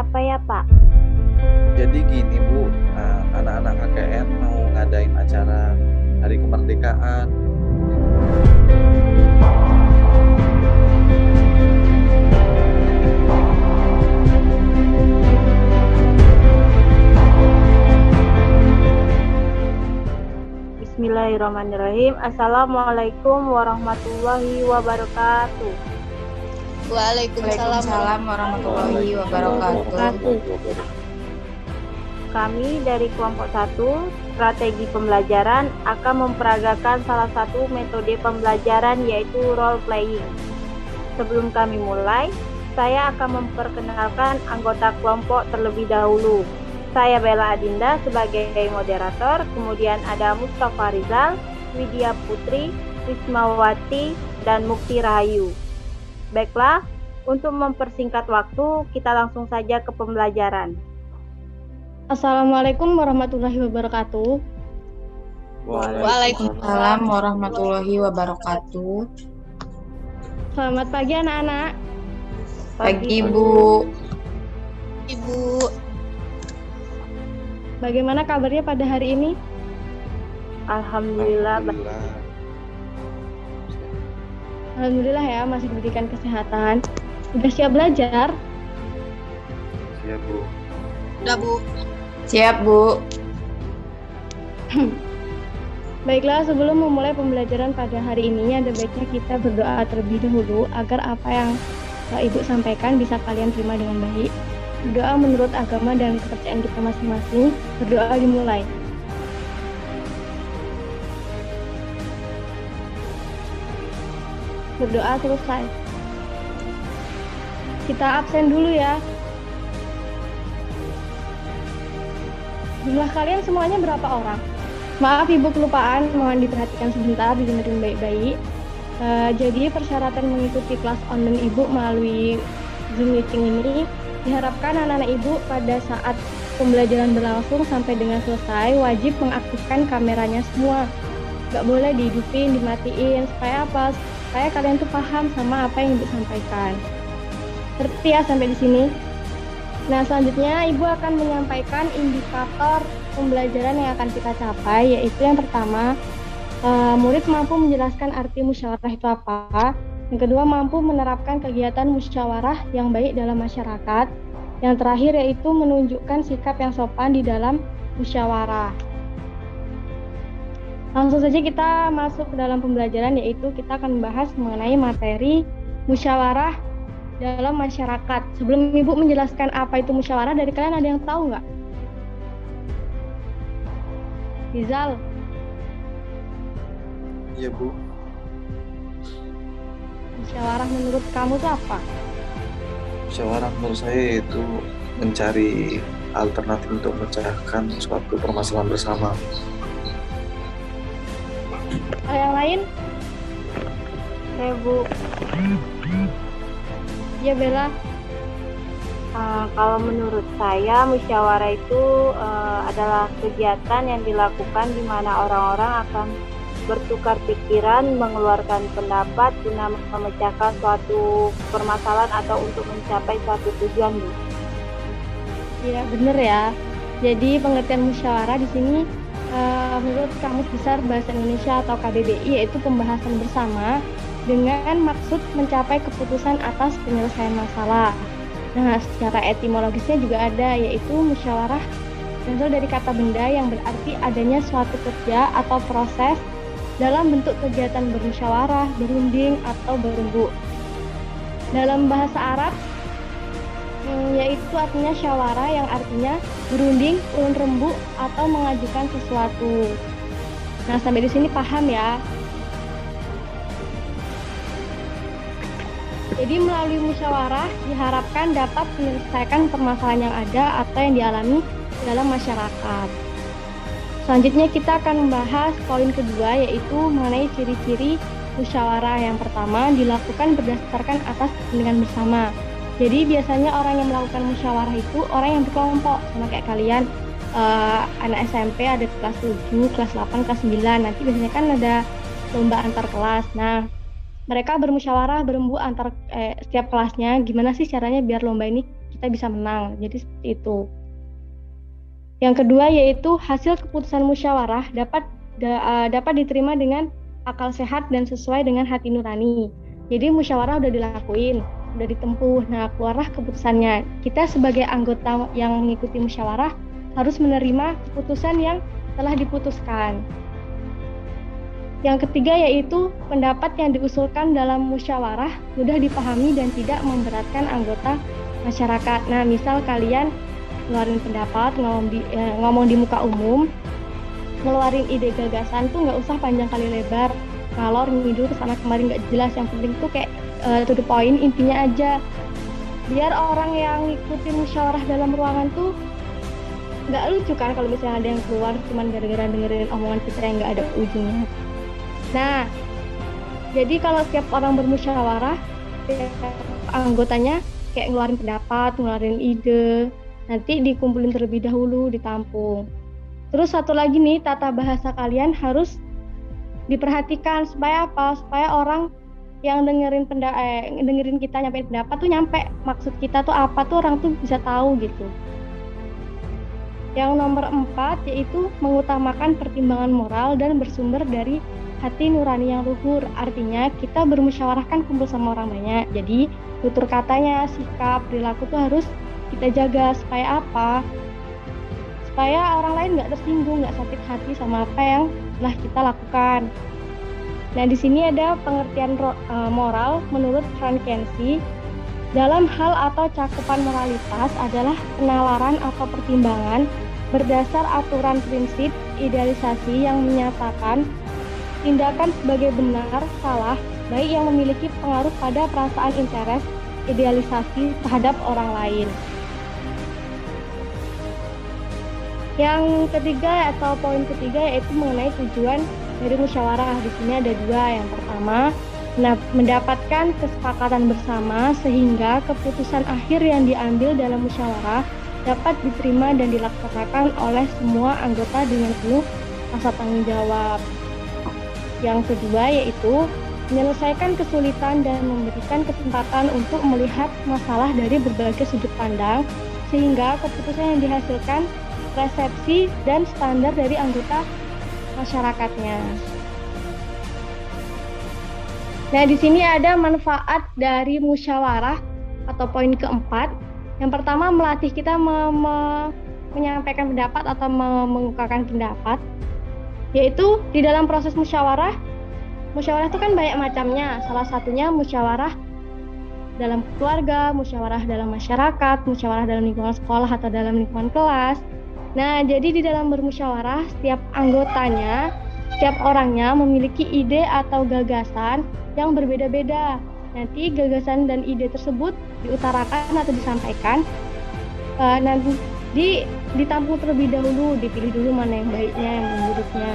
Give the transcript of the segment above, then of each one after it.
apa ya, Pak? Jadi gini Bu, anak-anak KKN mau ngadain acara Hari Kemerdekaan. Bismillahirrahmanirrahim. Assalamualaikum warahmatullahi wabarakatuh. Waalaikumsalam warahmatullahi wabarakatuh. Kami dari kelompok 1, strategi pembelajaran, akan memperagakan salah satu metode pembelajaran yaitu role playing. Sebelum kami mulai, saya akan memperkenalkan anggota kelompok terlebih dahulu. Saya Bella Adinda sebagai moderator, kemudian ada Mustafa Rizal, Widya Putri, Wismawati, dan Mukti Rahayu. Baiklah, untuk mempersingkat waktu, kita langsung saja ke pembelajaran. Assalamualaikum warahmatullahi wabarakatuh. Waalaikumsalam warahmatullahi wabarakatuh. Selamat pagi anak-anak. Pagi Bu. Ibu, Bagaimana kabarnya pada hari ini? Alhamdulillah. Alhamdulillah ya, masih diberikan kesehatan. Sudah siap belajar? Siap Bu. udah Bu. Siap Bu. Baiklah, sebelum memulai pembelajaran pada hari ini, ada baiknya kita berdoa terlebih dahulu agar apa yang Ibu sampaikan bisa kalian terima dengan baik. Berdoa menurut agama dan kepercayaan kita masing-masing. Berdoa dimulai. Berdoa selesai. Kita absen dulu ya. Jumlah kalian semuanya berapa orang? Maaf Ibu kelupaan, mohon diperhatikan sebentar, didengerin baik-baik. Jadi persyaratan mengikuti kelas online Ibu melalui Zoom meeting ini diharapkan anak-anak Ibu pada saat pembelajaran berlangsung sampai dengan selesai wajib mengaktifkan kameranya semua. Gak boleh dihidupin, dimatiin, supaya apa? Supaya kalian tuh paham sama apa yang Ibu sampaikan. Ngerti ya sampai di sini? Nah, selanjutnya Ibu akan menyampaikan indikator pembelajaran yang akan kita capai, yaitu yang pertama, murid mampu menjelaskan arti musyawarah itu apa. Yang kedua, mampu menerapkan kegiatan musyawarah yang baik dalam masyarakat. Yang terakhir yaitu menunjukkan sikap yang sopan di dalam musyawarah. Langsung saja kita masuk ke dalam pembelajaran, yaitu kita akan membahas mengenai materi musyawarah dalam masyarakat. Sebelum Ibu menjelaskan apa itu musyawarah, dari kalian ada yang tahu nggak? Rizal? Iya Bu. Musyawarah menurut kamu itu apa? Musyawarah menurut saya itu mencari alternatif untuk memecahkan suatu permasalahan bersama. Yang lain? Oke, Bu. Ya Bella. Kalau menurut saya, musyawarah itu adalah kegiatan yang dilakukan di mana orang-orang akan bertukar pikiran, mengeluarkan pendapat guna memecahkan suatu permasalahan atau untuk mencapai suatu tujuan, Bu. Iya benar ya. Jadi pengertian musyawarah di sini menurut Kamus Besar Bahasa Indonesia atau KBBI yaitu pembahasan bersama dengan maksud mencapai keputusan atas penyelesaian masalah. Nah, secara etimologisnya juga ada, yaitu musyawarah berasal dari kata benda yang berarti adanya suatu kerja atau proses dalam bentuk kegiatan bermusyawarah, berunding, atau berembuk. Dalam bahasa Arab, yaitu artinya syawarah yang artinya berunding, ulun rembuk, atau mengajukan sesuatu. Nah, sampai di sini paham ya? Jadi melalui musyawarah diharapkan dapat menyelesaikan permasalahan yang ada atau yang dialami dalam masyarakat. Selanjutnya kita akan membahas poin kedua, yaitu mengenai ciri-ciri musyawarah. Yang pertama, dilakukan berdasarkan atas kepentingan bersama. Jadi biasanya orang yang melakukan musyawarah itu orang yang berkelompok, sama kayak kalian, anak SMP ada kelas 7, kelas 8, kelas 9. Nanti biasanya kan ada lomba antar kelas. Nah, mereka bermusyawarah, berembuk antar setiap kelasnya, gimana sih caranya biar lomba ini kita bisa menang. Jadi seperti itu. Yang kedua yaitu hasil keputusan musyawarah dapat diterima dengan akal sehat dan sesuai dengan hati nurani. Jadi musyawarah udah dilakuin, udah ditempuh. Nah, keluarlah keputusannya. Kita sebagai anggota yang mengikuti musyawarah harus menerima keputusan yang telah diputuskan. Yang ketiga yaitu pendapat yang diusulkan dalam musyawarah mudah dipahami dan tidak memberatkan anggota masyarakat. Nah, misal kalian ngeluarin pendapat, ngomong di muka umum, ngeluarin ide gagasan tuh nggak usah panjang kali lebar, ngalor ngidul kesana kemarin nggak jelas. Yang penting tuh kayak to the point, intinya aja. Biar orang yang ngikutin musyawarah dalam ruangan tuh nggak lucu kan kalau misalnya ada yang keluar cuman gara-gara dengerin omongan kita yang nggak ada ujungnya. Nah, jadi kalau setiap orang bermusyawarah, setiap anggotanya kayak ngeluarin pendapat, ngeluarin ide, nanti dikumpulin terlebih dahulu, ditampung. Terus satu lagi nih, tata bahasa kalian harus diperhatikan supaya apa? Supaya orang yang dengerin kita nyampein pendapat tuh nyampe maksud kita tuh apa tuh orang tuh bisa tahu gitu. Yang nomor 4 yaitu mengutamakan pertimbangan moral dan bersumber dari hati nurani yang luhur. Artinya kita bermusyawarah kan kumpul sama orang banyak. Jadi tutur katanya, sikap, perilaku tuh harus kita jaga supaya apa? Supaya orang lain nggak tersinggung, nggak sakit hati sama apa yang telah kita lakukan. Nah, di sini ada pengertian moral menurut Frank Kensi. Dalam hal atau cakupan moralitas adalah penalaran atau pertimbangan berdasar aturan prinsip idealisasi yang menyatakan tindakan sebagai benar, salah, baik yang memiliki pengaruh pada perasaan interes, idealisasi terhadap orang lain. Yang ketiga atau poin ketiga yaitu mengenai tujuan dari musyawarah. Di sini ada dua. Yang pertama, mendapatkan kesepakatan bersama sehingga keputusan akhir yang diambil dalam musyawarah dapat diterima dan dilaksanakan oleh semua anggota dengan penuh rasa tanggung jawab. Yang kedua yaitu menyelesaikan kesulitan dan memberikan kesempatan untuk melihat masalah dari berbagai sudut pandang sehingga keputusan yang dihasilkan resepsi dan standar dari anggota masyarakatnya. Nah, di sini ada manfaat dari musyawarah atau poin keempat. Yang pertama, melatih kita menyampaikan pendapat atau mengungkapkan pendapat. Yaitu di dalam proses musyawarah itu kan banyak macamnya. Salah satunya musyawarah dalam keluarga, musyawarah dalam masyarakat, musyawarah dalam lingkungan sekolah atau dalam lingkungan kelas. Nah, jadi di dalam bermusyawarah, setiap anggotanya, setiap orangnya memiliki ide atau gagasan yang berbeda-beda. Nanti gagasan dan ide tersebut diutarakan atau disampaikan, nanti ditampung terlebih dahulu, dipilih dulu mana yang baiknya, yang buruknya.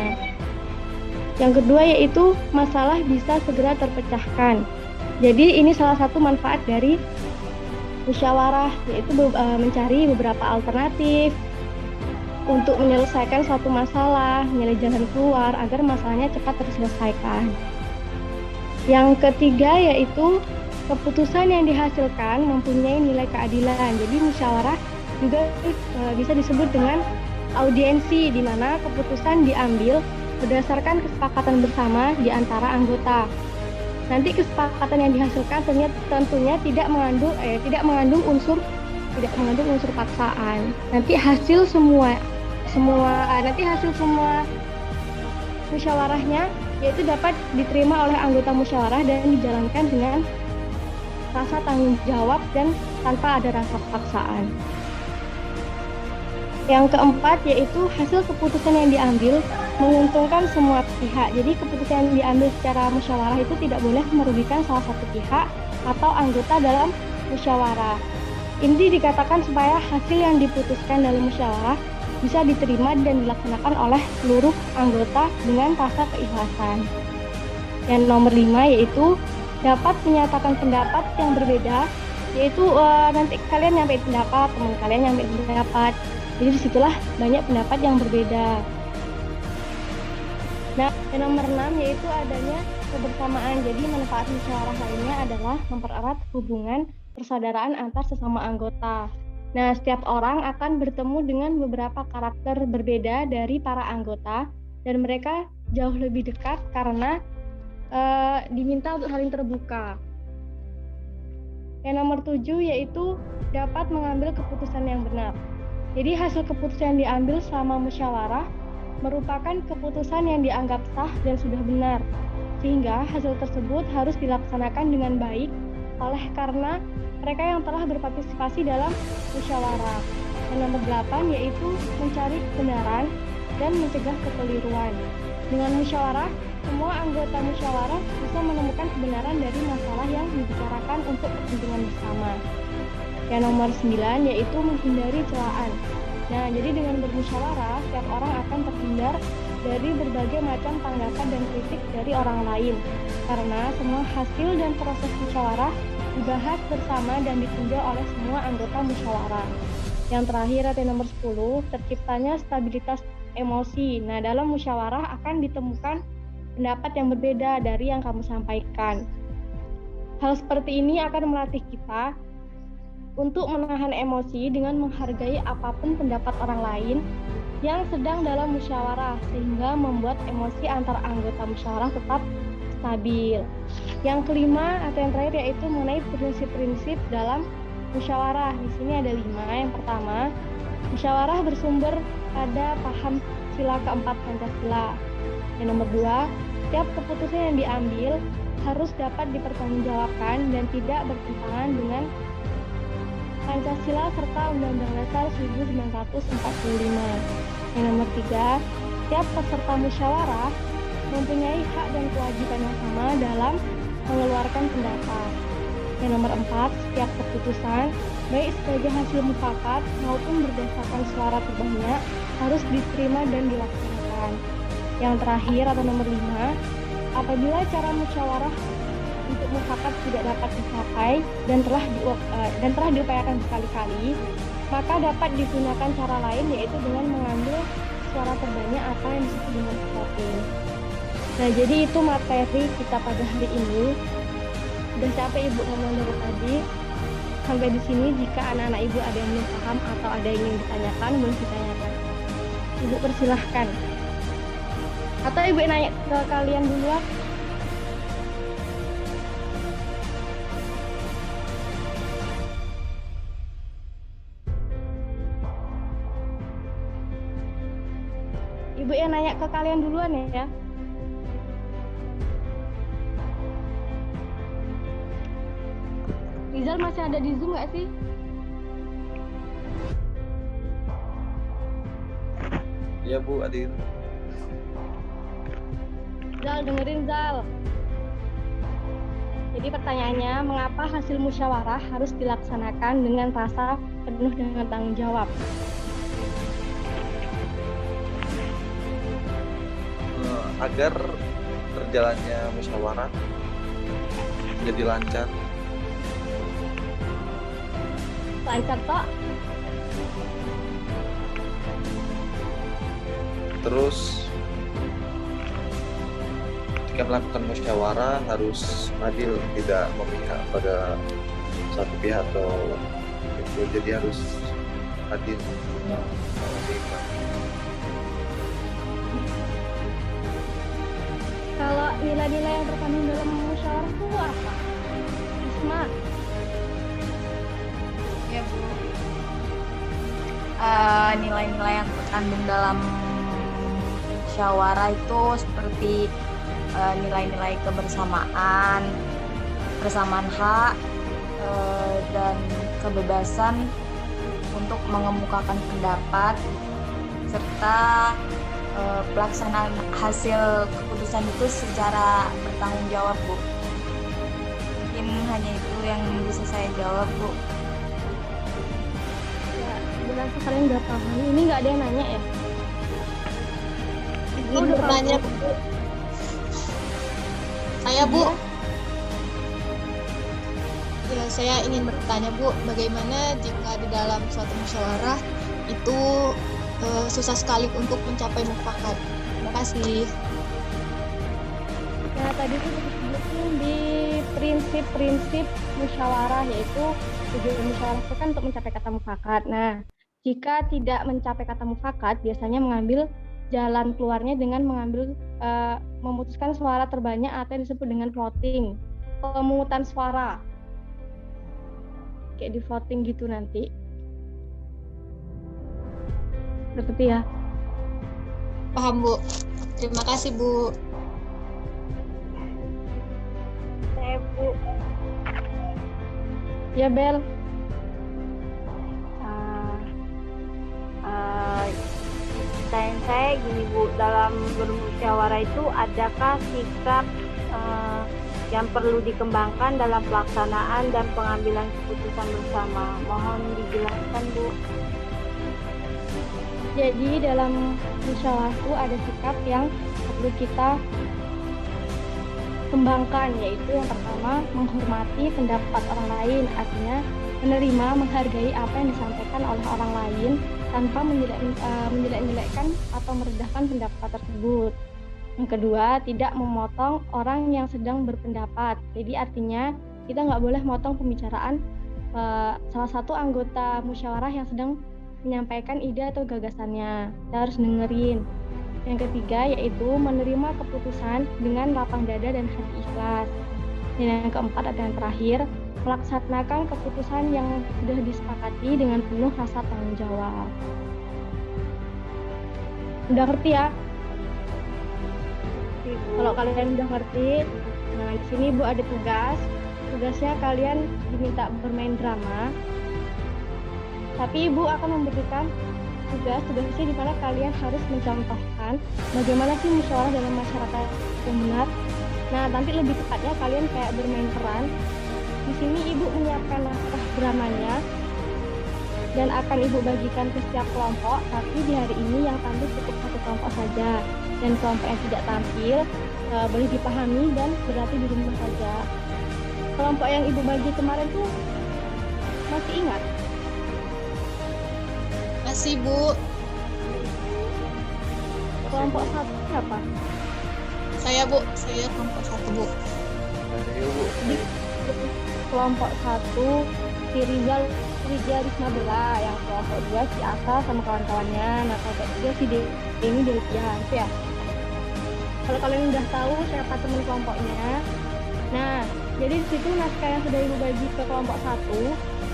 Yang kedua yaitu masalah bisa segera terpecahkan. Jadi ini salah satu manfaat dari musyawarah, yaitu mencari beberapa alternatif untuk menyelesaikan suatu masalah, mencari jalan keluar agar masalahnya cepat terselesaikan. Yang ketiga yaitu keputusan yang dihasilkan mempunyai nilai keadilan. Jadi musyawarah juga bisa disebut dengan audiensi, di mana keputusan diambil berdasarkan kesepakatan bersama di antara anggota. Nanti kesepakatan yang dihasilkan tentunya tidak mengandung unsur paksaan. Nanti hasil semua musyawarahnya yaitu dapat diterima oleh anggota musyawarah dan dijalankan dengan rasa tanggung jawab dan tanpa ada rasa paksaan. Yang keempat yaitu hasil keputusan yang diambil menguntungkan semua pihak. Jadi keputusan yang diambil secara musyawarah itu tidak boleh merugikan salah satu pihak atau anggota dalam musyawarah. Ini dikatakan supaya hasil yang diputuskan dalam musyawarah bisa diterima dan dilaksanakan oleh seluruh anggota dengan rasa keikhlasan. Yang nomor 5 yaitu dapat menyatakan pendapat yang berbeda, yaitu nanti kalian nyampein pendapat, teman kalian nyampein pendapat. Jadi disitulah banyak pendapat yang berbeda. Nah, yang nomor 6 yaitu adanya kebersamaan. Jadi manfaat musyawarah lainnya adalah mempererat hubungan persaudaraan antar sesama anggota. Nah, setiap orang akan bertemu dengan beberapa karakter berbeda dari para anggota dan mereka jauh lebih dekat karena diminta untuk saling terbuka. Yang nomor 7 yaitu dapat mengambil keputusan yang benar. Jadi hasil keputusan yang diambil selama musyawarah merupakan keputusan yang dianggap sah dan sudah benar, sehingga hasil tersebut harus dilaksanakan dengan baik oleh karena mereka yang telah berpartisipasi dalam musyawarah. Yang nomor 8 yaitu mencari kebenaran dan mencegah kekeliruan. Dengan musyawarah, semua anggota musyawarah bisa menemukan kebenaran dari masalah yang dibicarakan untuk kepentingan bersama. Yang nomor 9 yaitu menghindari celaan. Nah, jadi dengan bermusyawarah, setiap orang akan terhindar dari berbagai macam tanggapan dan kritik dari orang lain. Karena semua hasil dan proses musyawarah dibahas bersama dan ditinjau oleh semua anggota musyawarah. Yang terakhir atau nomor 10, terciptanya stabilitas emosi. Nah, dalam musyawarah akan ditemukan pendapat yang berbeda dari yang kamu sampaikan. Hal seperti ini akan melatih kita untuk menahan emosi dengan menghargai apapun pendapat orang lain yang sedang dalam musyawarah, sehingga membuat emosi antar anggota musyawarah tetap stabil. Yang kelima atau yang terakhir yaitu mengenai prinsip-prinsip dalam musyawarah. Di sini ada 5. Yang pertama, musyawarah bersumber pada paham sila keempat Pancasila. Yang nomor 2, setiap keputusan yang diambil harus dapat dipertanggungjawabkan dan tidak bertentangan dengan Pancasila serta Undang-Undang Dasar 1945. Yang nomor 3, setiap peserta musyawarah mempunyai hak dan kewajiban yang sama dalam mengeluarkan pendapat. Yang nomor 4, setiap keputusan, baik sebagai hasil mufakat maupun berdasarkan suara terbanyak, harus diterima dan dilaksanakan. Yang terakhir atau nomor 5, apabila cara musyawarah untuk mufakat tidak dapat dicapai dan telah diupayakan berkali-kali, maka dapat digunakan cara lain yaitu dengan mengambil suara terbanyak atau yang disebut dengan voting. Nah, jadi itu materi kita pada hari ini. Udah capek Ibu ngomong dari tadi. Sampai di sini, jika anak-anak Ibu ada yang belum paham atau ada yang ingin ditanyakan, boleh ditanyakan. Ibu persilahkan. Atau Ibu nanya ke kalian duluan. Ibu yang nanya ke kalian duluan ya. Rizal masih ada di Zoom nggak sih? Iya Bu, hadir. Zal, dengerin Zal. Jadi pertanyaannya, mengapa hasil musyawarah harus dilaksanakan dengan rasa penuh dengan tanggung jawab? Agar berjalannya musyawarah menjadi lancar. Lancar toh? Terus ketika melakukan musyawarah harus adil, tidak memihak pada satu pihak atau itu, jadi harus adil. Kalau nilai-nilai yang terkandung dalam musyawarah itu apa? Isma? Ya Bu. Nilai-nilai yang terkandung dalam musyawarah itu seperti nilai-nilai kebersamaan, persamaan hak, dan kebebasan untuk mengemukakan pendapat, serta pelaksanaan hasil keputusan itu secara bertanggung jawab Bu. Mungkin hanya itu yang bisa saya jawab Bu. Ya, berasa kalian udah paham. Ini nggak ada yang nanya ya? Ingin bertanya Bu. Saya Bu. Ya, saya ingin bertanya Bu, bagaimana jika di dalam suatu musyawarah itu susah sekali untuk mencapai mufakat. Terima kasih. Nah, tadi tuh disebutkan di prinsip-prinsip musyawarah, yaitu tujuan musyawarah itu kan untuk mencapai kata mufakat. Nah, jika tidak mencapai kata mufakat, biasanya mengambil jalan keluarnya dengan memutuskan suara terbanyak atau yang disebut dengan voting, pemungutan suara. Kayak di voting gitu nanti. Seperti ya. Paham, Bu. Terima kasih, Bu. Saya Bu. Ya, Bel. Pertanyaan saya gini Bu, dalam bermusyawarah itu adakah sikap yang perlu dikembangkan dalam pelaksanaan dan pengambilan keputusan bersama? Mohon dijelaskan Bu. Jadi dalam musyawarah itu ada sikap yang perlu kita kembangkan, yaitu yang pertama menghormati pendapat orang lain, artinya menerima, menghargai apa yang disampaikan oleh orang lain tanpa menjelek-jelekkan atau merendahkan pendapat tersebut. Yang kedua, tidak memotong orang yang sedang berpendapat. Jadi artinya kita nggak boleh motong pembicaraan salah satu anggota musyawarah yang sedang menyampaikan ide atau gagasannya. Kita harus dengerin. Yang ketiga yaitu menerima keputusan dengan lapang dada dan hati ikhlas. Dan yang keempat dan terakhir, melaksanakan keputusan yang sudah disepakati dengan penuh rasa tanggung jawab. Udah ngerti ya? Kalau kalian udah ngerti, nah di sini Bu ada tugas. Tugasnya kalian diminta bermain drama. Tapi Ibu akan memberikan tugasnya di mana kalian harus mencontohkan bagaimana sih musyawarah dalam masyarakat yang benar. Nah, nanti lebih tepatnya kalian kayak bermain peran. Di sini Ibu menyiapkan naskah dramanya dan akan Ibu bagikan ke setiap kelompok, tapi di hari ini yang tampil cukup satu kelompok saja. Dan kelompok yang tidak tampil boleh dipahami dan berarti di rumah saja. Kelompok yang Ibu bagi kemarin tuh masih ingat? Masih, Bu. Kelompok satu siapa? Saya, Bu. Saya kelompok 1, Bu. Ayo Bu. Di kelompok 1 si Rizal Risma Bella, yang kelompok 2 si Asa sama kawan-kawannya. Nah, kelompok 3 si Denny Delvian, itu ya. Kalau kalian udah tahu siapa teman kelompoknya, nah jadi di situ naskah yang sudah Ibu bagi ke kelompok 1,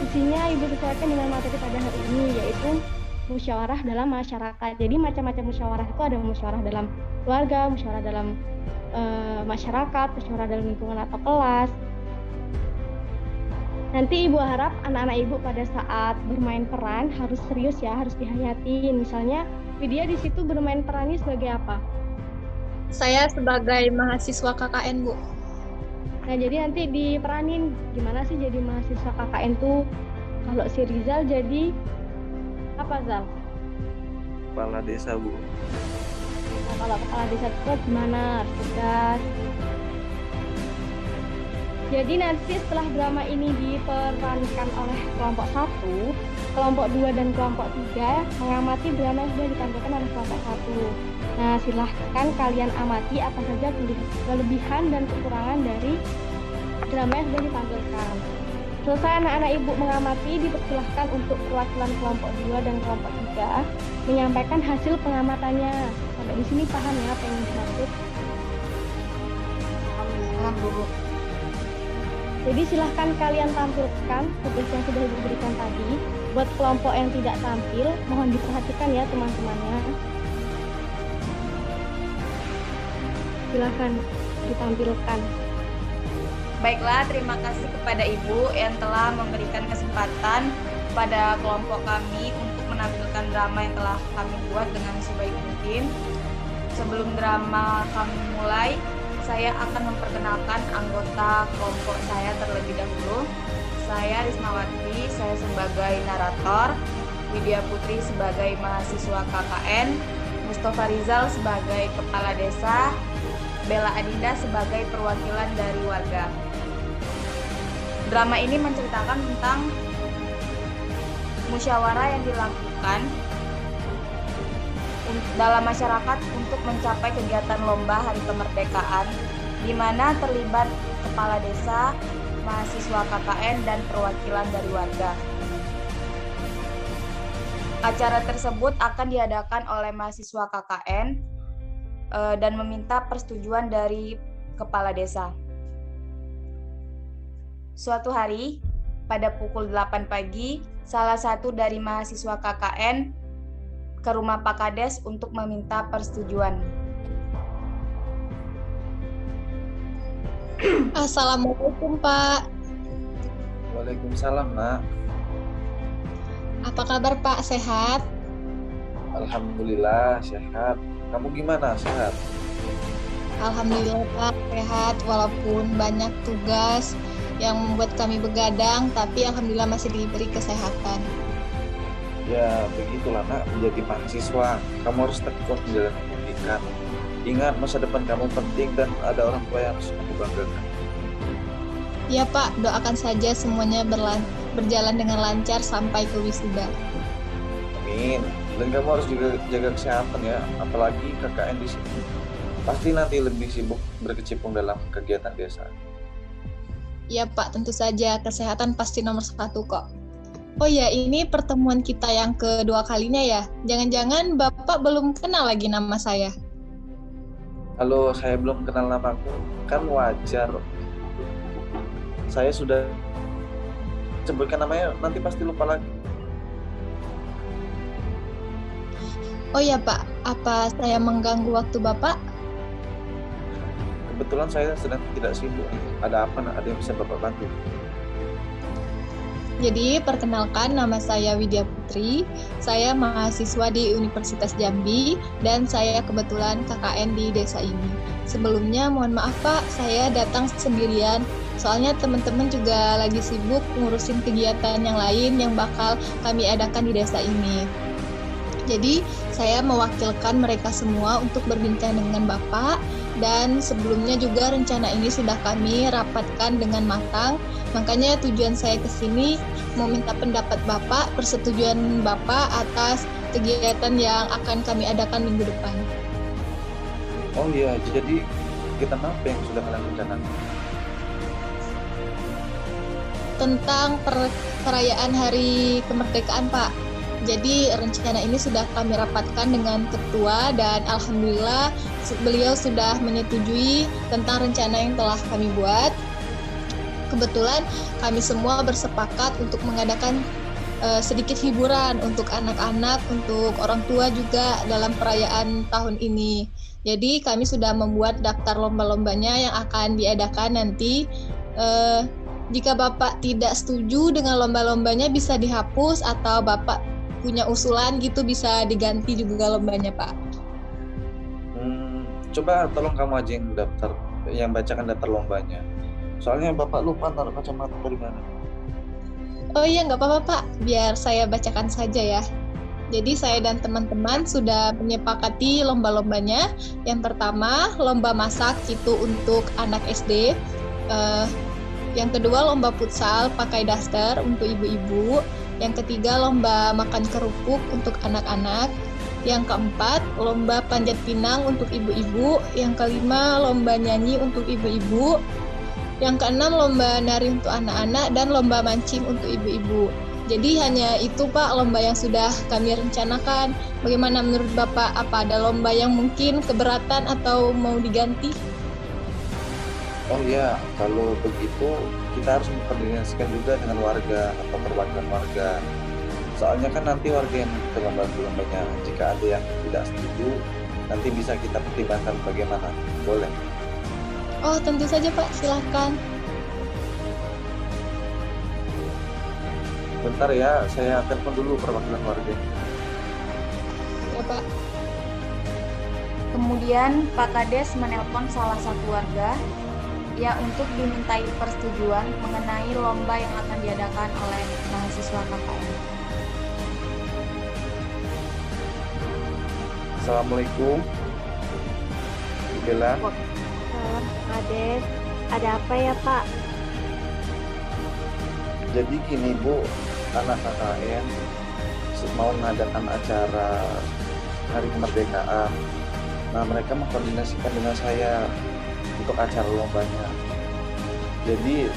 isinya Ibu sesuaikan dengan materi pada hari ini, yaitu musyawarah dalam masyarakat. Jadi macam-macam musyawarah itu ada musyawarah dalam keluarga, musyawarah dalam masyarakat, musyawarah dalam lingkungan atau kelas. Nanti Ibu harap anak-anak Ibu pada saat bermain peran harus serius ya, harus dihayatin. Misalnya Widya di situ bermain perannya sebagai apa? Saya sebagai mahasiswa KKN, Bu. Nah, jadi nanti diperanin gimana sih jadi mahasiswa KKN tuh. Kalau si Rizal jadi apa, Zal? Kepala desa Bu. Nah, kalau kepala desa itu gimana? Harus tegas. Jadi nanti setelah drama ini diperankan oleh kelompok 1, kelompok 2 dan kelompok 3 mengamati drama yang sudah ditampilkan oleh kelompok 1. Nah, silahkan kalian amati apa saja kelebihan dan kekurangan dari drama yang sudah ditampilkan. Selesai anak-anak Ibu mengamati, dipersilahkan untuk perwakilan kelompok 2 dan kelompok 3 menyampaikan hasil pengamatannya. Sampai di sini paham ya apa yang dimaksud? Paham, Bu. Jadi silahkan kalian tampilkan tugas yang sudah Ibu berikan tadi. Buat kelompok yang tidak tampil, mohon diperhatikan ya teman-temannya. Silahkan ditampilkan. Baiklah, terima kasih kepada Ibu yang telah memberikan kesempatan kepada kelompok kami untuk menampilkan drama yang telah kami buat dengan sebaik mungkin. Sebelum drama kami mulai, saya akan memperkenalkan anggota kelompok saya terlebih dahulu. Saya Rismawati, saya sebagai narator, Widya Putri sebagai mahasiswa KKN, Mustafa Rizal sebagai kepala desa, Bella Adinda sebagai perwakilan dari warga. Drama ini menceritakan tentang musyawarah yang dilakukan dalam masyarakat untuk mencapai kegiatan lomba Hari Kemerdekaan di mana terlibat kepala desa, mahasiswa KKN, dan perwakilan dari warga. Acara tersebut akan diadakan oleh mahasiswa KKN dan meminta persetujuan dari kepala desa. Suatu hari, pada pukul 8 pagi, salah satu dari mahasiswa KKN ke rumah Pak Kades untuk meminta persetujuan. Assalamualaikum, Pak. Waalaikumsalam, Nak. Apa kabar, Pak? Sehat? Alhamdulillah sehat. Kamu gimana? Sehat? Alhamdulillah, Pak. Sehat walaupun banyak tugas yang membuat kami begadang, tapi alhamdulillah masih diberi kesehatan. Ya, begitulah, Nak. Menjadi mahasiswa, kamu harus tekun menjalani pendidikan. Ingat, masa depan kamu penting dan ada orang tua yang harus kamu banggakan. Ya, Pak. Doakan saja semuanya berjalan dengan lancar sampai ke wisuda. Amin. Dan kamu harus juga jaga kesehatan ya, apalagi KKN di sini. Pasti nanti lebih sibuk berkecimpung dalam kegiatan desa. Ya, Pak. Tentu saja kesehatan pasti nomor 1 kok. Oh ya, ini pertemuan kita yang kedua kalinya ya. Jangan-jangan Bapak belum kenal lagi nama saya. Halo, saya belum kenal namaku, kan wajar. Saya sudah sebutkan namanya, nanti pasti lupa lagi. Oh ya, Pak. Apa saya mengganggu waktu Bapak? Kebetulan saya sedang tidak sibuk. Ada apa, Nak? Ada yang bisa Bapak bantu? Jadi, perkenalkan, nama saya Widya Putri. Saya mahasiswa di Universitas Jambi dan saya kebetulan KKN di desa ini. Sebelumnya, mohon maaf Pak, saya datang sendirian. Soalnya teman-teman juga lagi sibuk ngurusin kegiatan yang lain yang bakal kami adakan di desa ini. Jadi, saya mewakilkan mereka semua untuk berbincang dengan Bapak, dan sebelumnya juga rencana ini sudah kami rapatkan dengan matang. Makanya tujuan saya ke sini mau minta pendapat Bapak, persetujuan Bapak atas kegiatan yang akan kami adakan minggu depan. Oh iya, jadi kegiatan apa yang sudah kalian rencanakan? Tentang perayaan Hari Kemerdekaan, Pak. Jadi rencana ini sudah kami rapatkan dengan ketua dan alhamdulillah beliau sudah menyetujui tentang rencana yang telah kami buat. Kebetulan kami semua bersepakat untuk mengadakan sedikit hiburan untuk anak-anak, untuk orang tua juga dalam perayaan tahun ini. Jadi kami sudah membuat daftar lomba-lombanya yang akan diadakan nanti. Jika Bapak tidak setuju dengan lomba-lombanya bisa dihapus, atau Bapak punya usulan gitu bisa diganti juga lombanya, Pak. Coba tolong kamu aja yang bacakan daftar lombanya. Soalnya Bapak lupa taruh kacamata dari mana. Oh iya, nggak apa-apa Pak, biar saya bacakan saja ya. Jadi saya dan teman-teman sudah menyepakati lomba-lombanya. Yang pertama, lomba masak itu untuk anak SD. Yang kedua, lomba futsal pakai daster untuk ibu-ibu. Yang ketiga, lomba makan kerupuk untuk anak-anak. Yang keempat, lomba panjat pinang untuk ibu-ibu. Yang kelima, lomba nyanyi untuk ibu-ibu. Yang keenam, lomba nari untuk anak-anak, dan lomba mancing untuk ibu-ibu. Jadi hanya itu Pak lomba yang sudah kami rencanakan. Bagaimana menurut Bapak? Apa ada lomba yang mungkin keberatan atau mau diganti? Oh iya, kalau begitu kita harus mengkoordinasikan juga dengan warga atau perwakilan warga. Soalnya kan nanti warga yang mengikuti lombanya, jika ada yang tidak setuju, nanti bisa kita pertimbangkan bagaimana. Boleh? Oh, tentu saja Pak, silahkan. Bentar ya, saya telepon dulu perwakilan warga. Ya Pak. Kemudian Pak Kades menelpon salah satu warga ya untuk dimintai persetujuan mengenai lomba yang akan diadakan oleh mahasiswa KKN. Assalamualaikum. Bella. Salam Kades, ada apa ya Pak? Jadi gini Bu, anak KKN mau mengadakan acara Hari Kemerdekaan. Nah mereka mengkoordinasikan dengan saya untuk untuk acara lombanya. Jadi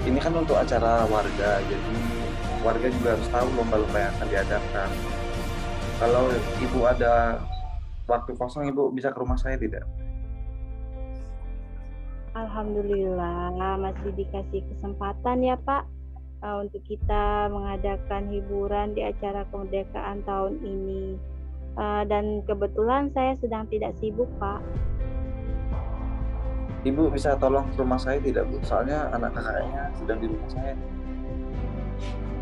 ini kan untuk acara warga, jadi warga juga harus tahu lomba-lomba yang akan diadakan. Kalau ibu ada waktu kosong, ibu bisa ke rumah saya tidak? Alhamdulillah masih dikasih kesempatan ya Pak untuk kita mengadakan hiburan di acara kemerdekaan tahun ini. Dan kebetulan saya sedang tidak sibuk Pak. Ibu bisa tolong ke rumah saya tidak, Bu? Soalnya anak-anaknya sedang di rumah saya.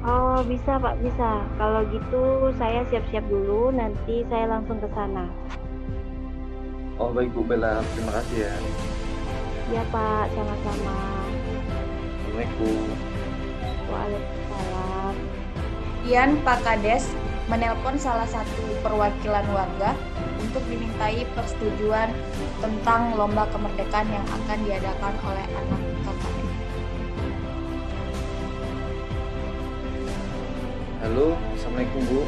Oh bisa Pak, bisa. Kalau gitu saya siap-siap dulu, nanti saya langsung ke sana. Oh baik Bu Bella, terima kasih ya. Ya Pak, sama-sama. Assalamualaikum. Waalaikumsalam. Kemudian Pak Kades menelpon salah satu perwakilan warga untuk dimintai persetujuan tentang lomba kemerdekaan yang akan diadakan oleh anak KKN. Halo, Assalamualaikum Bu.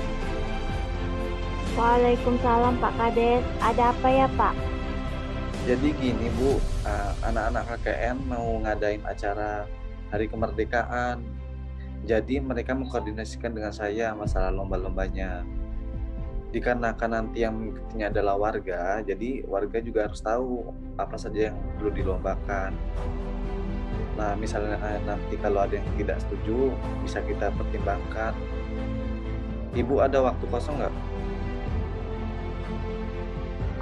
Waalaikumsalam Pak Kades. Ada apa ya Pak? Jadi gini Bu, anak-anak KKN mau ngadain acara Hari Kemerdekaan. Jadi mereka mengkoordinasikan dengan saya masalah lomba-lombanya. Dikarenakan nanti yang mengikutinya adalah warga, jadi warga juga harus tahu apa saja yang perlu dilombakan. Nah, misalnya nanti kalau ada yang tidak setuju, bisa kita pertimbangkan. Ibu ada waktu kosong nggak?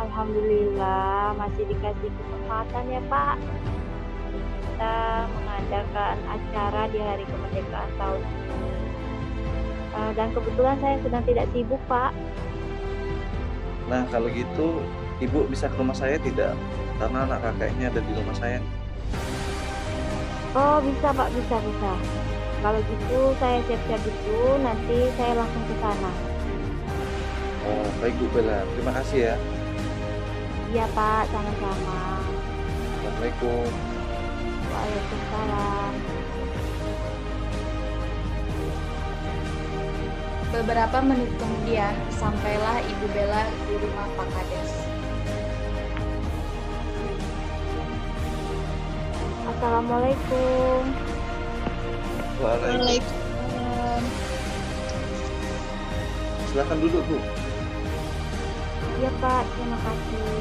Alhamdulillah masih dikasih kesempatan ya Pak. Kita mengadakan acara di Hari Kemerdekaan tahun ini. Dan kebetulan saya sedang tidak sibuk Pak. Nah, kalau gitu Ibu bisa ke rumah saya tidak? Karena anak kakeknya ada di rumah saya. Oh bisa Pak, bisa. Kalau gitu saya siap-siap dulu, nanti saya langsung ke sana. Oh, baik Bu Bella, terima kasih ya. Iya Pak, sama-sama. Assalamualaikum. Waalaikumsalam. Beberapa menit kemudian, sampailah Ibu Bella di rumah Pak Kades. Assalamualaikum. Waalaikumsalam. Silakan duduk Bu. Iya Pak, terima kasih.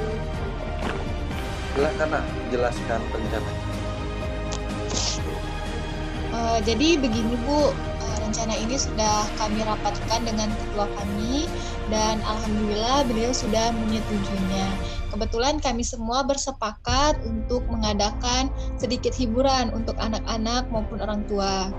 Silakan Nak, jelaskan rencananya. Jadi begini Bu, rencana ini sudah kami rapatkan dengan ketua kami dan alhamdulillah beliau sudah menyetujuinya. Kebetulan kami semua bersepakat untuk mengadakan sedikit hiburan untuk anak-anak maupun orang tua.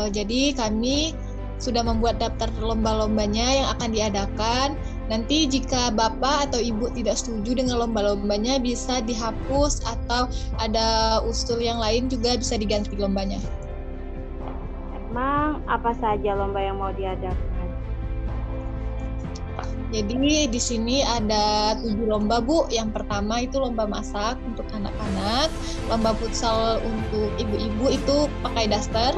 Jadi kami sudah membuat daftar lomba-lombanya yang akan diadakan. Nanti jika Bapak atau Ibu tidak setuju dengan lomba-lombanya bisa dihapus atau ada usul yang lain juga bisa diganti lombanya. Emang apa saja lomba yang mau diadakan? Jadi di sini ada 7 lomba Bu. Yang pertama itu lomba masak untuk anak-anak, lomba futsal untuk ibu-ibu itu pakai daster,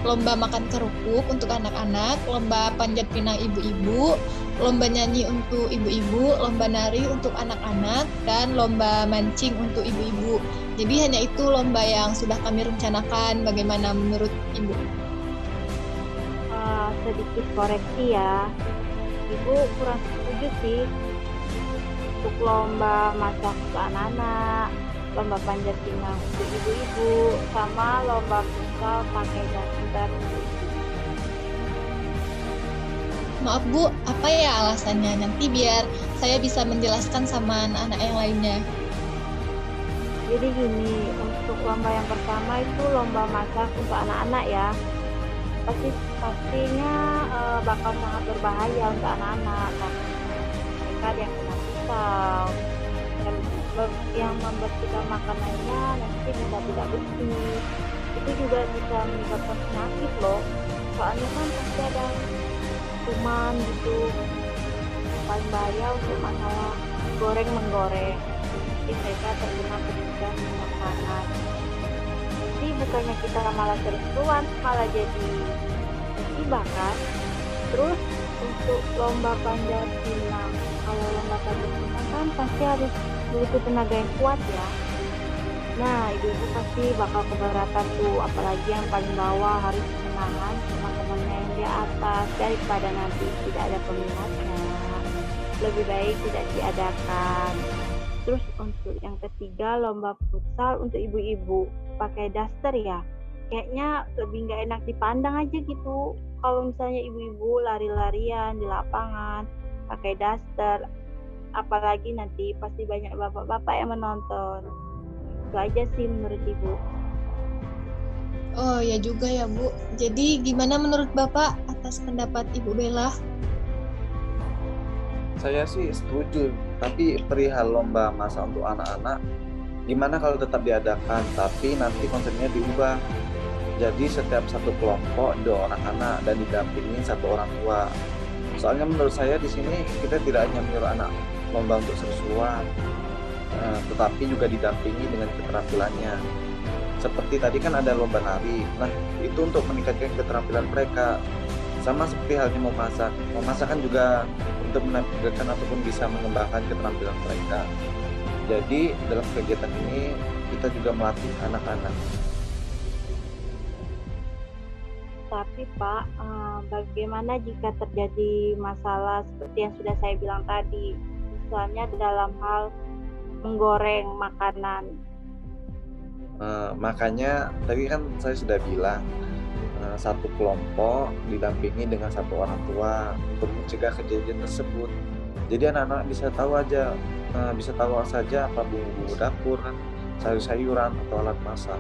lomba makan kerupuk untuk anak-anak, lomba panjat pinang ibu-ibu, lomba nyanyi untuk ibu-ibu, lomba nari untuk anak-anak, dan lomba mancing untuk ibu-ibu. Jadi hanya itu lomba yang sudah kami rencanakan. Bagaimana menurut Ibu? Sedikit koreksi ya. Ibu kurang setuju sih. Untuk lomba masak untuk anak-anak, lomba panjat pinang untuk ibu-ibu, sama lomba futsal pakai daster. Maaf Bu, apa ya alasannya? Nanti biar saya bisa menjelaskan sama anak-anak yang lainnya. Jadi gini, untuk lomba yang pertama itu lomba masak untuk anak-anak ya. Pastinya bakal sangat berbahaya untuk anak-anak karena mereka ada yang kena pisau, yang membersihkan makanannya nanti bisa tidak bersih. Itu juga bisa menyebabkan penyakit loh. Soalnya kan pasti ada kuman gitu. Paling bahaya untuk masalah menggoreng. Jadi mereka terkena kemudian minyak panas. Jadi bukannya kita malah kerusuhan, malah jadi musibah kan. Terus untuk lomba panjat pinang, kalau lomba panjat pinang kan pasti harus butuh tenaga yang kuat ya. Nah, ibu-ibu pasti bakal keberatan tuh, apalagi yang paling bawah harus menahan teman-temannya yang di atas daripada nanti tidak ada peminatnya. Lebih baik tidak diadakan. Terus untuk yang ketiga, lomba futsal untuk ibu-ibu pakai daster ya. Kayaknya lebih nggak enak dipandang aja gitu. Kalau misalnya ibu-ibu lari-larian di lapangan pakai daster, apalagi nanti pasti banyak bapak-bapak yang menonton. Itu aja sih menurut ibu. Oh ya juga ya Bu. Jadi gimana menurut Bapak atas pendapat Ibu Bella? Saya sih setuju, tapi perihal lomba masak untuk anak-anak, gimana kalau tetap diadakan, tapi nanti konsepnya diubah. Jadi setiap satu kelompok 2 orang anak dan didampingi 1 orang tua. Soalnya menurut saya di sini kita tidak hanya menyuruh anak lomba untuk seru-seruan, tetapi juga didampingi dengan keterampilannya. Seperti tadi kan ada lomba nari, nah itu untuk meningkatkan keterampilan mereka. Sama seperti halnya memasak, memasak kan juga untuk menampilkan ataupun bisa mengembangkan keterampilan mereka. Jadi dalam kegiatan ini kita juga melatih anak-anak. Tapi Pak, bagaimana jika terjadi masalah seperti yang sudah saya bilang tadi, misalnya dalam hal menggoreng makanan? Makanya tadi kan saya sudah bilang, satu kelompok didampingi dengan 1 orang tua untuk mencegah kejadian tersebut. Jadi anak-anak bisa tahu saja apa bumbu-bumbu dapur, kan, sayur-sayuran atau alat masak.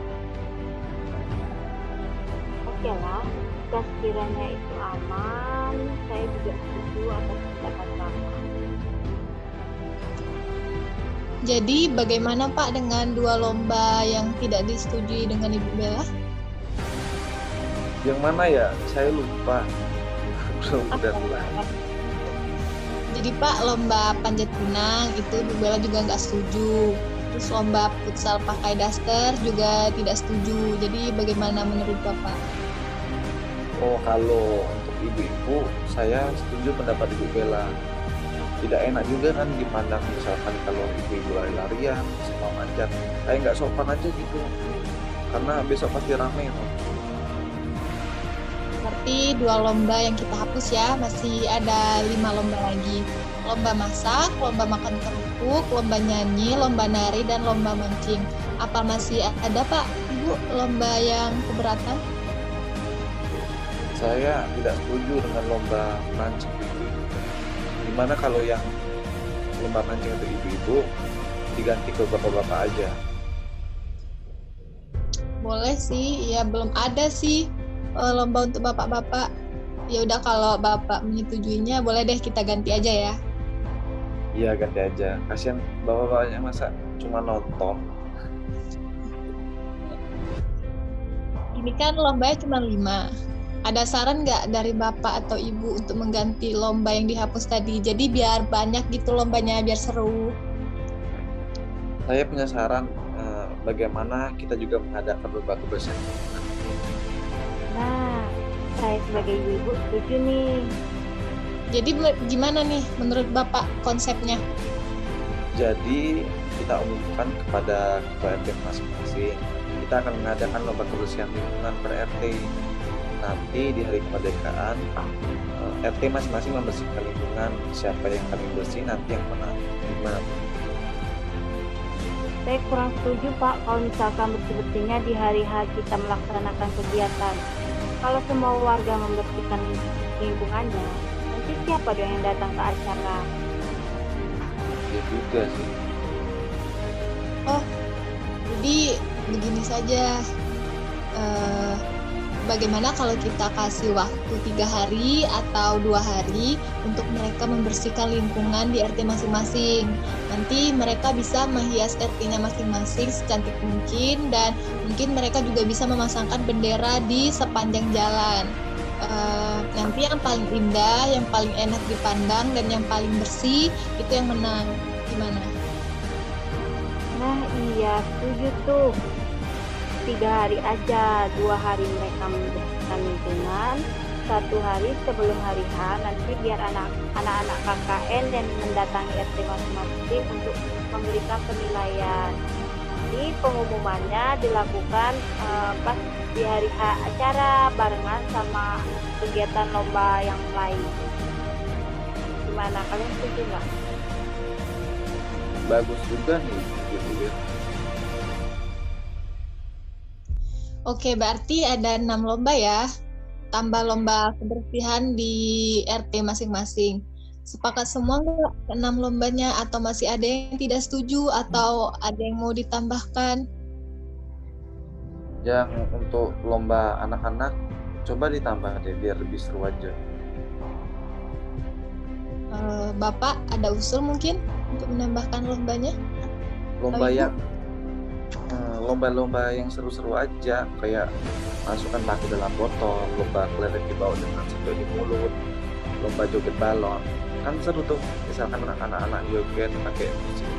Oke lah, jika sekiranya itu aman, saya juga setuju atas pendapat Bapak. Jadi bagaimana Pak dengan 2 lomba yang tidak disetujui dengan Ibu Bella? Yang mana ya? Saya lupa. Belum udah mulai. Jadi Pak, lomba panjat pinang itu Ibu Bella juga nggak setuju. Terus lomba futsal pakai daster juga tidak setuju. Jadi bagaimana menurut Bapak? Oh, kalau untuk ibu-ibu, saya setuju pendapat Ibu Bella. Tidak enak juga kan dipandang misalkan kalau ibu-ibu lari-larian, semua manjat. Kayak nggak sopan aja gitu. Karena besok pasti rame. Berarti 2 lomba yang kita hapus ya, masih ada 5 lomba lagi. Lomba masak, lomba makan kerupuk, lomba nyanyi, lomba nari, dan lomba mancing. Apa masih ada Pak, Ibu, lomba yang keberatan? Saya tidak setuju dengan lomba mancing. Gimana kalau yang lomba mancing untuk ibu-ibu diganti ke bapak-bapak aja? Boleh sih, ya belum ada sih lomba untuk bapak-bapak. Ya udah kalau bapak menyetujuinya boleh deh kita ganti aja ya. Iya, ganti aja. Kasihan bapak-bapaknya masa cuma nonton. Ini kan lombanya cuma 5. Ada saran nggak dari bapak atau ibu untuk mengganti lomba yang dihapus tadi? Jadi biar banyak gitu lombanya, biar seru. Saya punya saran, bagaimana kita juga mengadakan lomba kebersihan. Nah, saya sebagai ibu setuju nih. Jadi gimana nih menurut bapak konsepnya? Jadi kita umumkan kepada ketua RT masing-masing. Kita akan mengadakan lomba kebersihan lingkungan per RT. Nanti di hari kemerdekaan, RT masing-masing membersihkan lingkungan. Siapa yang paling bersih nanti yang menang. Gimana? Saya kurang setuju Pak kalau misalkan bersih-bersihnya di hari H kita melaksanakan kegiatan. Kalau semua warga membersihkan lingkungannya, nanti siapa dong yang datang ke acara? Ya juga sih. Oh, jadi begini saja. Bagaimana kalau kita kasih waktu 3 hari atau 2 hari untuk mereka membersihkan lingkungan di RT masing-masing. Nanti mereka bisa menghias RT-nya masing-masing secantik mungkin, dan mungkin mereka juga bisa memasangkan bendera di sepanjang jalan. Nanti yang paling indah, yang paling enak dipandang, dan yang paling bersih itu yang menang. Gimana? Nah iya, setuju tuh. 3 hari aja, 2 hari mereka membersihkan lingkungan, 1 hari sebelum hari H, nanti biar anak-anak KKN yang mendatangi RT masing-masing untuk memberikan penilaian. Jadi pengumumannya dilakukan pas di hari H acara barengan sama kegiatan lomba yang lain. Gimana, kalian setuju nggak? Bagus juga nih gitu ya. Oke, berarti ada 6 lomba ya. Tambah lomba kebersihan di RT masing-masing. Sepakat semua nggak 6 lombanya, atau masih ada yang tidak setuju atau ada yang mau ditambahkan? Yang untuk lomba anak-anak coba ditambah deh biar lebih seru aja. Bapak ada usul mungkin untuk menambahkan lombanya? Lomba-lomba yang seru-seru aja, kayak masukkan pakai dalam botol, lomba kelereng dibawa dengan sampai di mulut, lomba joget balon, kan seru tuh. Misalkan anak-anak joget pakai musik.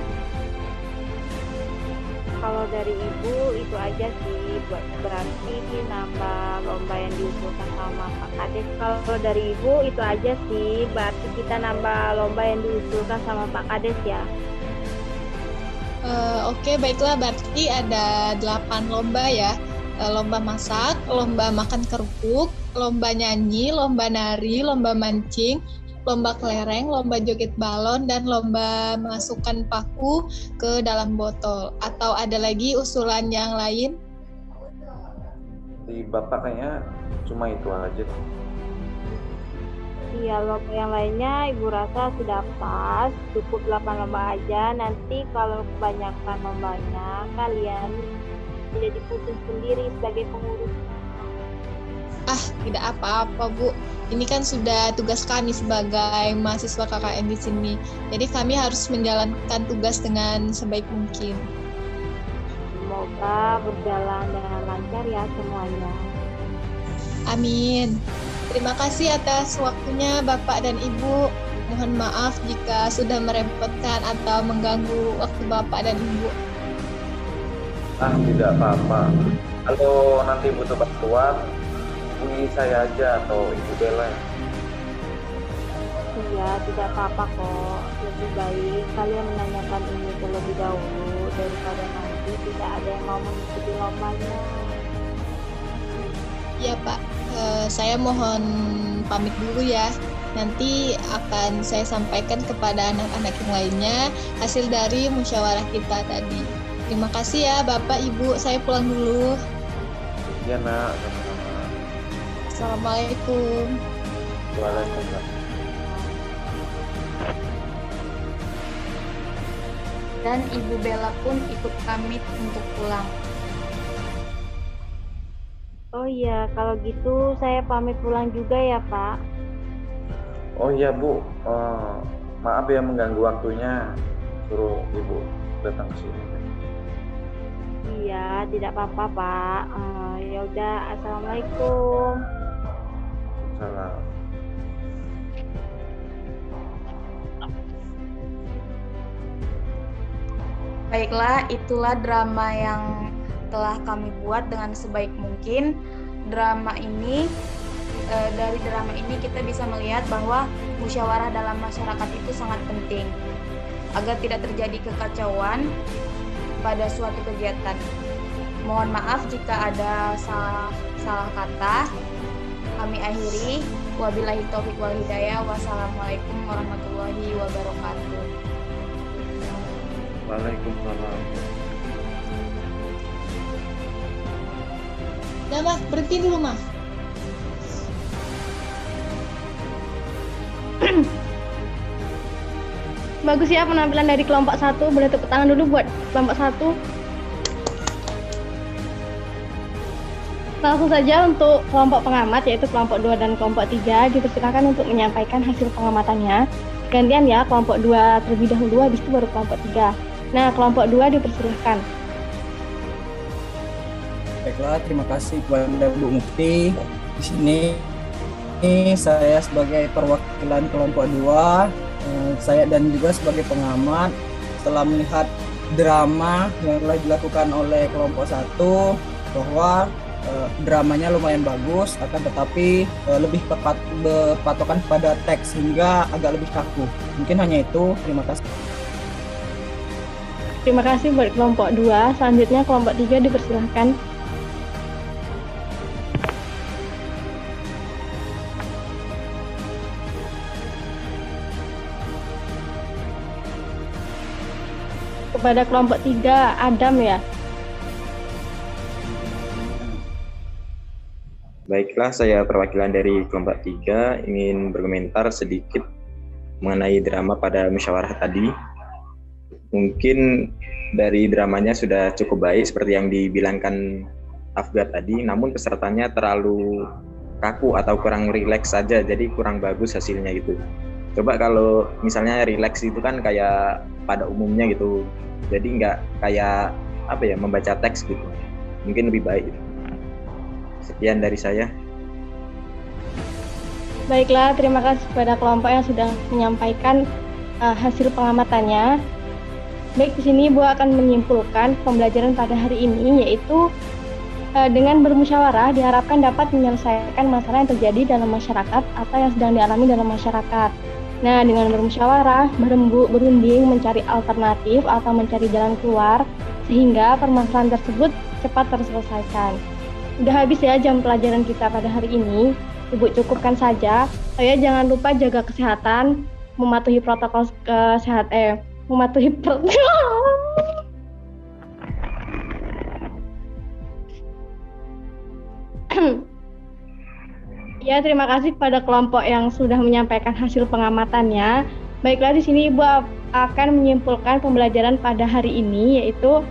Kalau dari ibu itu aja sih, buat berarti nambah lomba yang diusulkan sama Pak Kades. Kalau dari ibu itu aja sih, berarti kita nambah lomba yang diusulkan sama Pak Kades ya. Oke, baiklah, berarti ada 8 lomba ya. Lomba masak, lomba makan kerupuk, lomba nyanyi, lomba nari, lomba mancing, lomba kelereng, lomba joget balon, dan lomba masukkan paku ke dalam botol. Atau ada lagi usulan yang lain? Di Bapak kayaknya cuma itu aja. Iya, lomba yang lainnya ibu rasa sudah pas, cukup 8 lomba aja. Nanti kalau kebanyakan lombanya, kalian tidak diputus sendiri sebagai pengurus. Tidak apa-apa, Bu. Ini kan sudah tugas kami sebagai mahasiswa KKN di sini. Jadi kami harus menjalankan tugas dengan sebaik mungkin. Semoga berjalan dengan lancar ya semuanya. Amin. Terima kasih atas waktunya Bapak dan Ibu. Mohon maaf jika sudah merepotkan atau mengganggu waktu Bapak dan Ibu. Tidak apa-apa. Kalau nanti butuh bantuan, hubungi saya aja atau Ibu Bella. Iya, tidak apa-apa kok. Lebih baik kalian menanyakan ini terlebih dahulu daripada nanti tidak ada yang mau mengikuti lombanya. Ya Pak, saya mohon pamit dulu ya. Nanti akan saya sampaikan kepada anak-anak yang lainnya hasil dari musyawarah kita tadi. Terima kasih ya Bapak, Ibu. Saya pulang dulu. Iya nak, sama-sama. Assalamualaikum. Waalaikumsalam. Dan Ibu Bella pun ikut pamit untuk pulang. Oh iya, kalau gitu saya pamit pulang juga ya Pak. Oh iya Bu, maaf ya mengganggu waktunya, suruh Ibu datang ke sini. Iya, tidak apa-apa Pak. Ya udah, assalamualaikum. Salam. Baiklah, itulah drama yang telah kami buat dengan sebaik mungkin. Dari drama ini kita bisa melihat bahwa musyawarah dalam masyarakat itu sangat penting agar tidak terjadi kekacauan pada suatu kegiatan. Mohon maaf jika ada salah kata. Kami akhiri. Wabillahi taufiq wal hidayah. Wassalamualaikum warahmatullahi wabarakatuh. Waalaikumsalam. Nah, Mas, berhenti dulu, Mas. Bagus ya penampilan dari kelompok 1. Boleh tepuk tangan dulu buat kelompok 1. Langsung saja untuk kelompok pengamat, yaitu kelompok 2 dan kelompok 3, dipersilakan untuk menyampaikan hasil pengamatannya. Gantian ya, kelompok 2 terlebih dahulu, habis itu baru kelompok 3. Nah, kelompok 2 dipersilakan. Baiklah, terima kasih kepada Bu Mufti. Di sini saya sebagai perwakilan kelompok 2, saya dan juga sebagai pengamat setelah melihat drama yang telah dilakukan oleh kelompok 1, bahwa dramanya lumayan bagus, akan tetapi lebih berpatokan pada teks sehingga agak lebih kaku. Mungkin hanya itu. Terima kasih. Terima kasih buat kelompok 2. Selanjutnya kelompok 3 dipersilahkan. Kepada kelompok 3, Adam ya. Baiklah, saya perwakilan dari kelompok 3 ingin berkomentar sedikit mengenai drama pada musyawarah tadi. Mungkin dari dramanya sudah cukup baik seperti yang dibilangkan Afgar tadi, namun pesertanya terlalu kaku atau kurang rileks saja, jadi kurang bagus hasilnya gitu. Coba kalau misalnya rileks itu kan kayak pada umumnya gitu, jadi nggak kayak membaca teks gitu, mungkin lebih baik. Sekian dari saya. Baiklah, terima kasih kepada kelompok yang sudah menyampaikan hasil pengamatannya. Baik, di sini Bu akan menyimpulkan pembelajaran pada hari ini, yaitu dengan bermusyawarah diharapkan dapat menyelesaikan masalah yang terjadi dalam masyarakat atau yang sedang dialami dalam masyarakat. Nah, dengan bermusyawarah, berembuk, berunding, mencari alternatif atau mencari jalan keluar sehingga permasalahan tersebut cepat terselesaikan. Udah habis ya jam pelajaran kita pada hari ini. Ibu cukupkan saja. Saya jangan lupa jaga kesehatan, mematuhi protokol kesehatan, mematuhi Ya, terima kasih kepada kelompok yang sudah menyampaikan hasil pengamatannya. Baiklah, di sini Ibu akan menyimpulkan pembelajaran pada hari ini, yaitu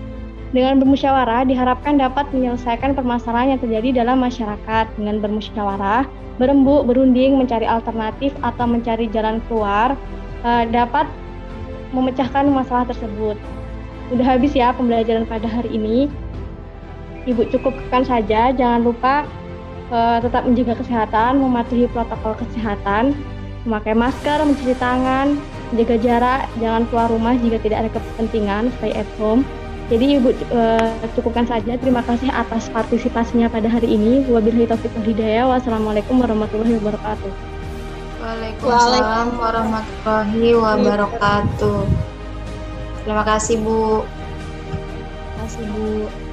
dengan bermusyawarah diharapkan dapat menyelesaikan permasalahan yang terjadi dalam masyarakat. Dengan bermusyawarah, berembuk, berunding, mencari alternatif atau mencari jalan keluar, dapat memecahkan masalah tersebut. Udah habis ya pembelajaran pada hari ini. Ibu cukupkan saja, jangan lupa tetap menjaga kesehatan, mematuhi protokol kesehatan, memakai masker, mencuci tangan, menjaga jarak, jangan keluar rumah jika tidak ada kepentingan, stay at home. Jadi Ibu cukupkan saja. Terima kasih atas partisipasinya pada hari ini. Wabillahi taufiq wal hidayah. Wassalamualaikum warahmatullahi wabarakatuh. Waalaikumsalam warahmatullahi wabarakatuh. Terima kasih Bu. Terima kasih Bu.